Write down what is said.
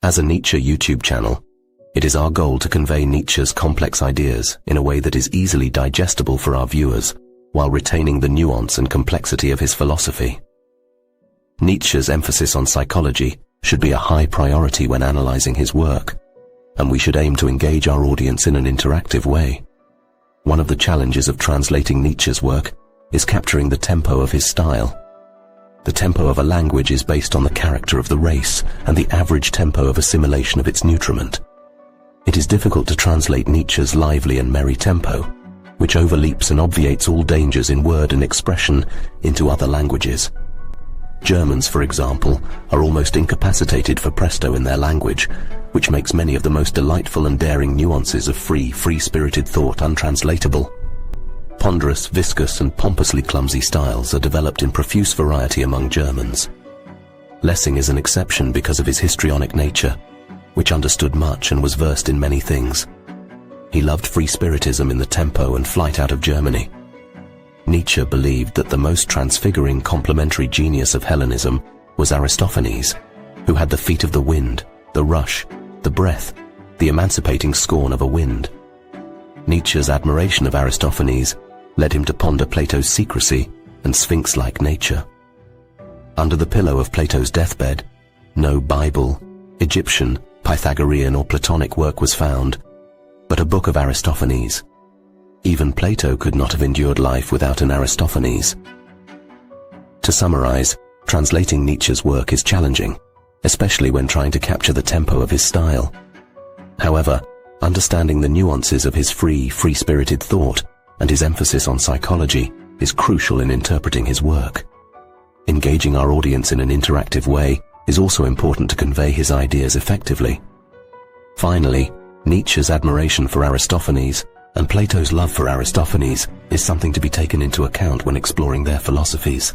As a Nietzsche YouTube channel, it is our goal to convey Nietzsche's complex ideas in a way that is easily digestible for our viewers, while retaining the nuance and complexity of his philosophy. Nietzsche's emphasis on psychology should be a high priority when analyzing his work, and we should aim to engage our audience in an interactive way. One of the challenges of translating Nietzsche's work is capturing the tempo of his style. The tempo of a language is based on the character of the race and the average tempo of assimilation of its nutriment. It is difficult to translate Nietzsche's lively and merry tempo, which overleaps and obviates all dangers in word and expression, into other languages. Germans, for example, are almost incapacitated for presto in their language, which makes many of the most delightful and daring nuances of free-spirited thought untranslatable. Ponderous, viscous, and pompously clumsy styles are developed in profuse variety among Germans. Lessing is an exception because of his histrionic nature, which understood much and was versed in many things. He loved free-spiritism in the tempo and flight out of Germany. Nietzsche believed that the most transfiguring complementary genius of Hellenism was Aristophanes, who had the feet of the wind, the rush, the breath, the emancipating scorn of a wind. Nietzsche's admiration of Aristophanes led him to ponder Plato's secrecy and sphinx-like nature. Under the pillow of Plato's deathbed, no Bible, Egyptian, Pythagorean or Platonic work was found, but a book of Aristophanes. Even Plato could not have endured life without an Aristophanes. To summarize, translating Nietzsche's work is challenging, especially when trying to capture the tempo of his style. However, understanding the nuances of his free-spirited thought and his emphasis on psychology is crucial in interpreting his work. Engaging our audience in an interactive way is also important to convey his ideas effectively. Finally, Nietzsche's admiration for Aristophanes and Plato's love for Aristophanes is something to be taken into account when exploring their philosophies.